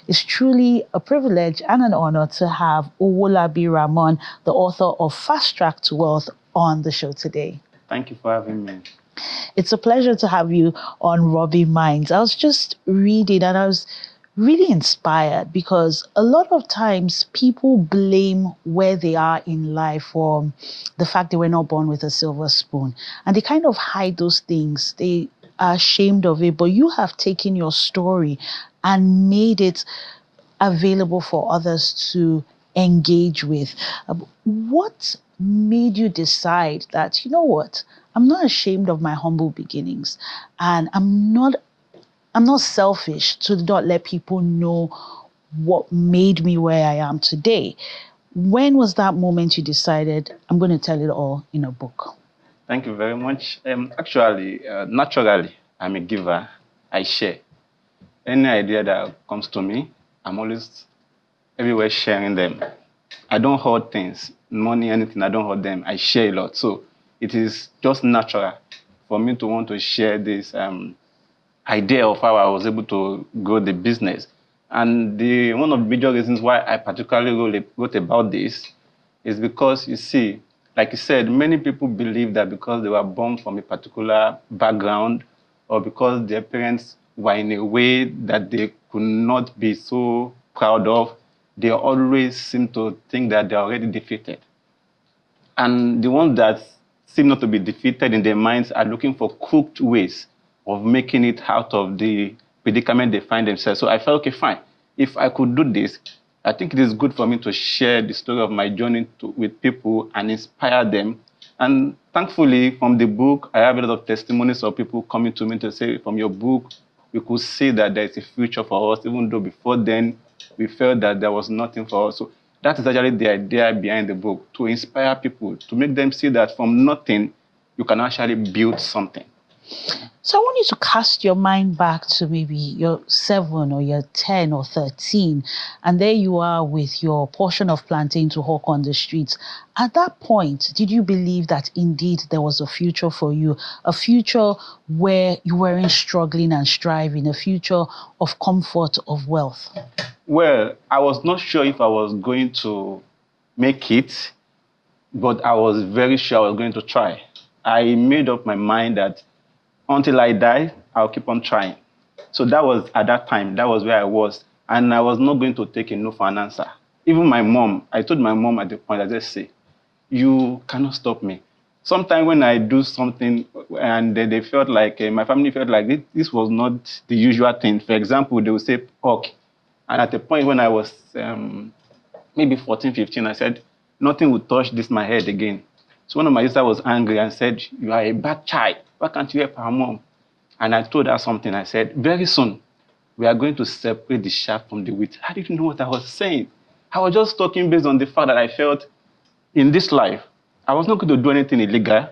It's truly a privilege and an honor to have Owolabi Ramon, the author of Fast Track to Wealth, on the show today. Thank you for having me. It's a pleasure to have you on Robbie Minds. I was just reading and I was really inspired because a lot of times people blame where they are in life for the fact they were not born with a silver spoon, and they kind of hide those things. They are ashamed of it, but you have taken your story and made it available for others to engage with. What made you decide that, you know what, I'm not ashamed of my humble beginnings, and I'm not selfish to not let people know what made me where I am today? When was that moment you decided, I'm going to tell it all in a book? Thank you very much. Actually, naturally, I'm a giver. I share. Any idea that comes to me, I'm always everywhere sharing them. I don't hoard things, money, anything, I don't hoard them. I share a lot. So it is just natural for me to want to share this idea of how I was able to grow the business. And one of the major reasons why I particularly wrote about this is because, you see, like you said, many people believe that because they were born from a particular background or because their parents were in a way that they could not be so proud of, they always seem to think that they're already defeated. And the ones that seem not to be defeated in their minds are looking for crooked ways of making it out of the predicament they find themselves. So I felt, okay, fine. If I could do this, I think it is good for me to share the story of my journey with people and inspire them. And thankfully, from the book, I have a lot of testimonies of people coming to me to say, from your book, we could see that there is a future for us, even though before then, we felt that there was nothing for us. So that is actually the idea behind the book, to inspire people, to make them see that from nothing, you can actually build something. So I want you to cast your mind back to maybe you're 7 or you're 10 or 13, and there you are with your portion of plantain to hawk on the streets. At that point, did you believe that indeed there was a future for you, a future where you weren't struggling and striving, a future of comfort, of wealth? Well, I was not sure if I was going to make it, but I was very sure I was going to try. I made up my mind that until I die, I'll keep on trying. So that was, at that time, that was where I was. And I was not going to take a no for an answer. Even my mom, I told my mom at the point, I just say, you cannot stop me. Sometimes when I do something and they felt like, my family felt like this was not the usual thing. For example, they would say, pork. And at the point when I was maybe 14, 15, I said, nothing would touch this my head again. So one of my sisters was angry and said, you are a bad child. Why can't you help our mom? And I told her something. I said, very soon, we are going to separate the chaff from the wheat. I didn't know what I was saying. I was just talking based on the fact that I felt in this life, I was not going to do anything illegal.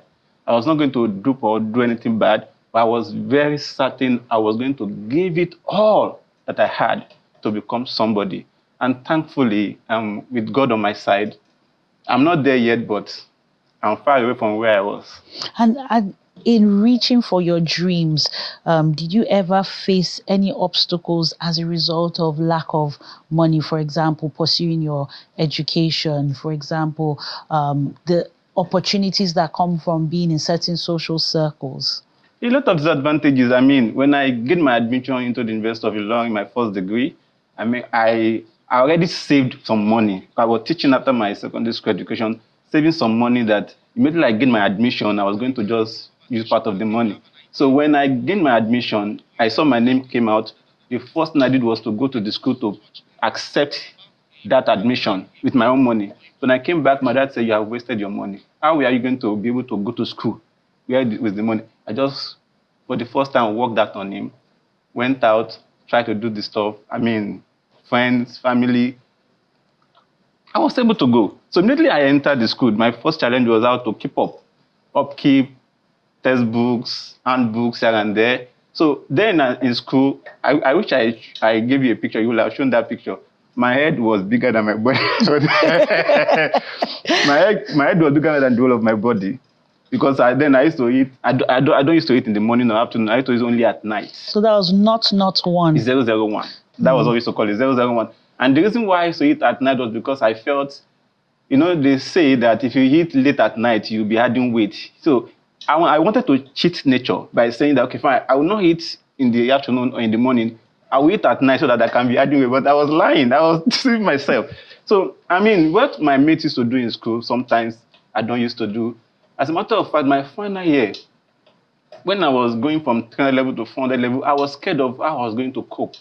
I was not going to dupe or do anything bad. But I was very certain I was going to give it all that I had to become somebody. And thankfully, with God on my side, I'm not there yet, but I'm far away from where I was. And in reaching for your dreams, did you ever face any obstacles as a result of lack of money? For example, pursuing your education, for example, the opportunities that come from being in certain social circles? A lot of disadvantages. I mean, when I get my admission into the University of Law in my first degree, I already saved some money. I was teaching after my secondary school education, saving some money that immediately I get my admission, I was going to just use part of the money. So when I gained my admission, I saw my name came out. The first thing I did was to go to the school to accept that admission with my own money. When I came back, my dad said, you have wasted your money. How are you going to be able to go to school with the money? I just, for the first time, worked that on him, went out, tried to do the stuff. I mean, friends, family. I was able to go. So immediately I entered the school. My first challenge was how to keep up. Upkeep, textbooks, handbooks here and there. So then in school, I wish I gave you a picture. You would have shown that picture. My head was bigger than my body. my head was bigger than the whole of my body. Because I used to eat, I don't used to eat in the morning or afternoon. I used to eat only at night. So that was not one. It's 001. That was what we used to call it, 001. And the reason why I used to eat at night was because I felt, they say that if you eat late at night, you'll be adding weight. So I wanted to cheat nature by saying that, okay, fine, I will not eat in the afternoon or in the morning. I will eat at night so that I can be adding weight. But I was lying. I was deceiving myself. So, what my mates used to do in school, sometimes I don't used to do. As a matter of fact, my final year, when I was going from 300 level to 400 level, I was scared of how I was going to cope.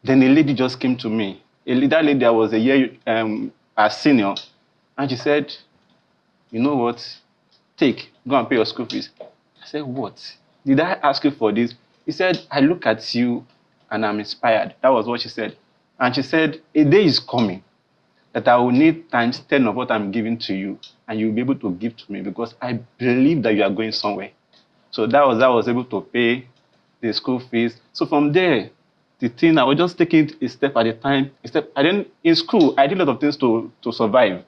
Then a lady just came to me. That lady, I was a year a senior. And she said, you know what? Go and pay your school fees. I said, what? Did I ask you for this? He said, I look at you and I'm inspired. That was what she said. And she said, a day is coming that I will need times 10 of what I'm giving to you, and you'll be able to give to me because I believe that you are going somewhere. So that was I was able to pay the school fees. So from there, the thing, I was just taking it a step at a time. In school, I did a lot of things to survive.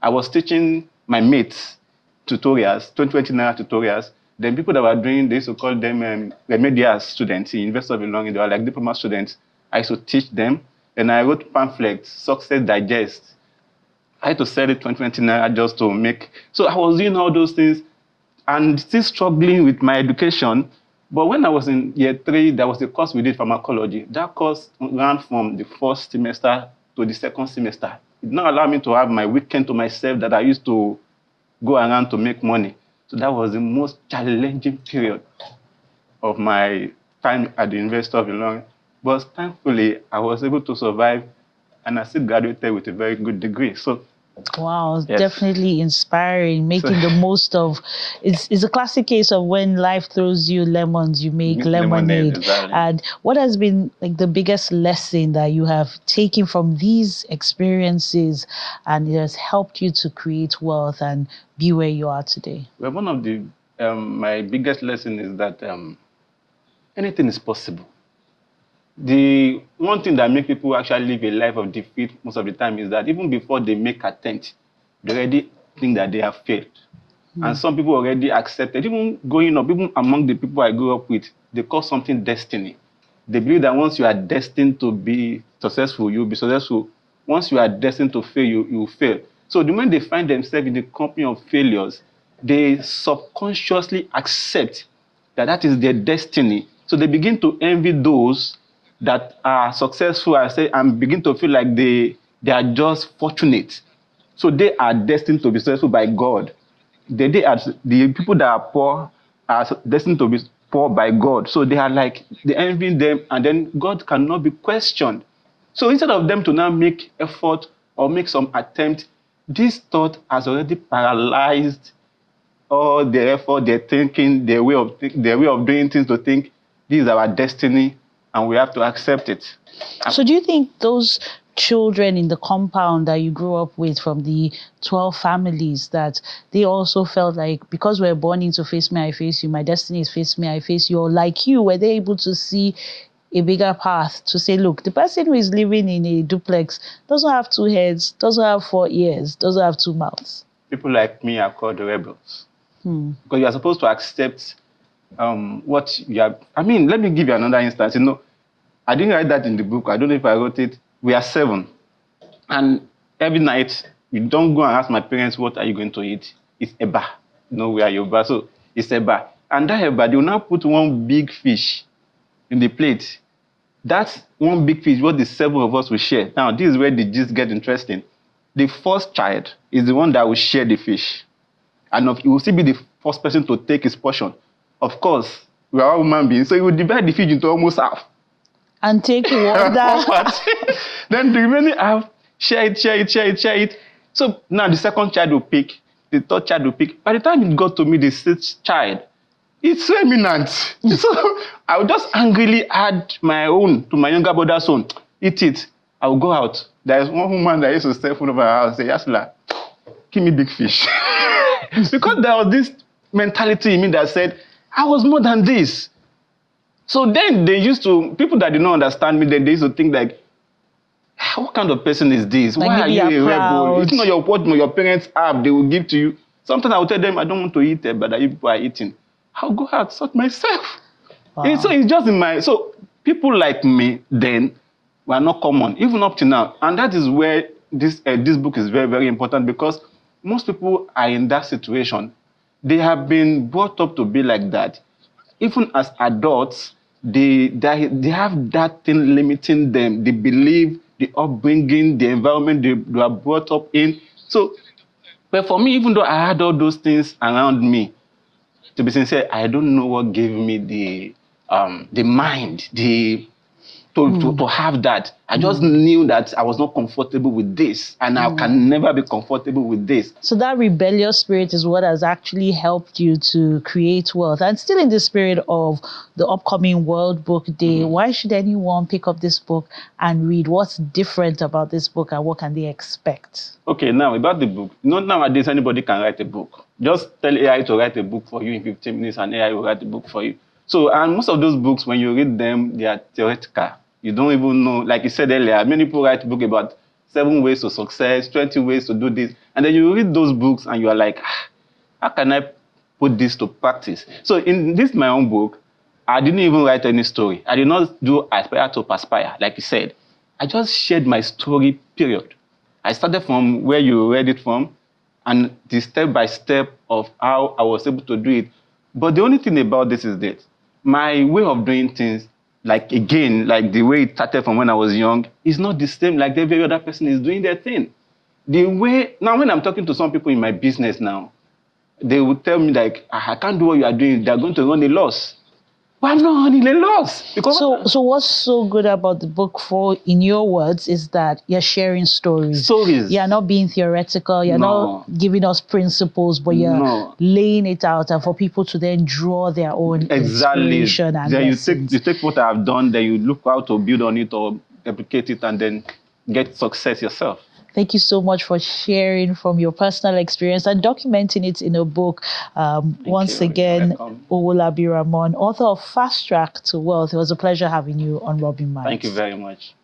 I was teaching my mates tutorials, 2020 naira tutorials. Then people that were doing, they used to call them remedial students in University of Ilorin. They were like diploma students. I used to teach them. Then I wrote pamphlets, Success Digest. I had to sell it 2020 naira just to make. So I was doing all those things and still struggling with my education. But when I was in year 3, there was a course we did, pharmacology. That course ran from the first semester to the second semester. It did not allow me to have my weekend to myself that I used to go around to make money. So that was the most challenging period of my time at the University of Ilorin. But thankfully, I was able to survive, and I still graduated with a very good degree. So, wow, yes. Definitely inspiring, making the most of it's a classic case of when life throws you lemons, you make lemonade. Exactly. And what has been like the biggest lesson that you have taken from these experiences and it has helped you to create wealth and be where you are today? Well, one of the my biggest lesson is that anything is possible. The one thing that makes people actually live a life of defeat most of the time is that even before they make attempt, they already think that they have failed. And some people already accepted, even growing up, even among the people I grew up with, they call something destiny. They believe that once you are destined to be successful, you'll be successful. Once you are destined to fail, you will fail. So the moment they find themselves in the company of failures, they subconsciously accept that that is their destiny. So they begin to envy those that are successful and begin to feel like they are just fortunate. So they are destined to be successful by God. The people that are poor are destined to be poor by God. So they are like, they envy them, and then God cannot be questioned. So instead of them to now make effort or make some attempt, this thought has already paralyzed all their effort, their thinking, their way of doing things, to think this is our destiny and we have to accept it. So do you think those children in the compound that you grew up with from the 12 families, that they also felt like, because we're born into face me, I face you, my destiny is face me, I face you, or like you, were they able to see a bigger path to say, look, the person who is living in a duplex doesn't have 2 heads, doesn't have 4 ears, doesn't have 2 mouths? People like me are called rebels. Because you are supposed to accept what you are. Let me give you another instance. I didn't write that in the book. I don't know if I wrote it. We are 7. And every night, we don't go and ask my parents, what are you going to eat? It's eba. We are Yoruba, so it's eba. And that eba, they will now put one big fish in the plate. That's one big fish, what the 7 of us will share. Now, this is where the gist get interesting. The first child is the one that will share the fish. And he will still be the first person to take his portion. Of course, we are all human beings, so he will divide the fish into almost half. And take water. Then the remaining half, share it. So now the second child will pick, the third child will pick. By the time it got to me, the 6th child, it's remnant. So I would just angrily add my own to my younger brother's own. Eat it. I will go out. There's one woman that used to stay in front of our house and say, Yasla, give me big fish. Because there was this mentality in me that said, I was more than this. So then people that did not understand me, then they used to think like, what kind of person is this? Like, why are you a rebel? It's not what your parents have, they will give to you. Sometimes I will tell them, I don't want to eat it, but you people are eating. I'll go out, sort myself. Wow. So it's just so people like me then we are not common, even up to now. And that is where this book is very, very important, because most people are in that situation. They have been brought up to be like that. Even as adults, they have that thing limiting them. They believe the upbringing, the environment they are brought up in. So, but for me, even though I had all those things around me, to be sincere, I don't know what gave me the mind, to have that. I just knew that I was not comfortable with this, and I can never be comfortable with this. So that rebellious spirit is what has actually helped you to create wealth. And still in the spirit of the upcoming World Book Day, why should anyone pick up this book and read? What's different about this book, and what can they expect? Okay, now about the book. Not nowadays anybody can write a book. Just tell AI to write a book for you in 15 minutes, and AI will write a book for you. So, and most of those books, when you read them, they are theoretical. You don't even know, like you said earlier, many people write a book about 7 ways to success, 20 ways to do this. And then you read those books and you are like, how can I put this to practice? So in this, my own book, I didn't even write any story. I did not do aspire to perspire, like you said. I just shared my story, period. I started from where you read it from, and the step by step of how I was able to do it. But the only thing about this is that my way of doing things, like again, like the way it started from when I was young, is not the same like every other person is doing their thing. The way, now when I'm talking to some people in my business now, they will tell me like, I can't do what you are doing, they're going to run a loss. But I'm not running a loss. Because so what's so good about the book, for in your words, is that you're sharing stories. Stories. You're not being theoretical, you're not giving us principles, but you're laying it out, and for people to then draw their own inspiration and then lessons. you take what I've done, then you look how to build on it or replicate it, and then get success yourself. Thank you so much for sharing from your personal experience and documenting it in a book. Once again, Owolabi Ramon, author of Fast Track to Wealth. It was a pleasure having you on Robbing Minds. Thank you very much.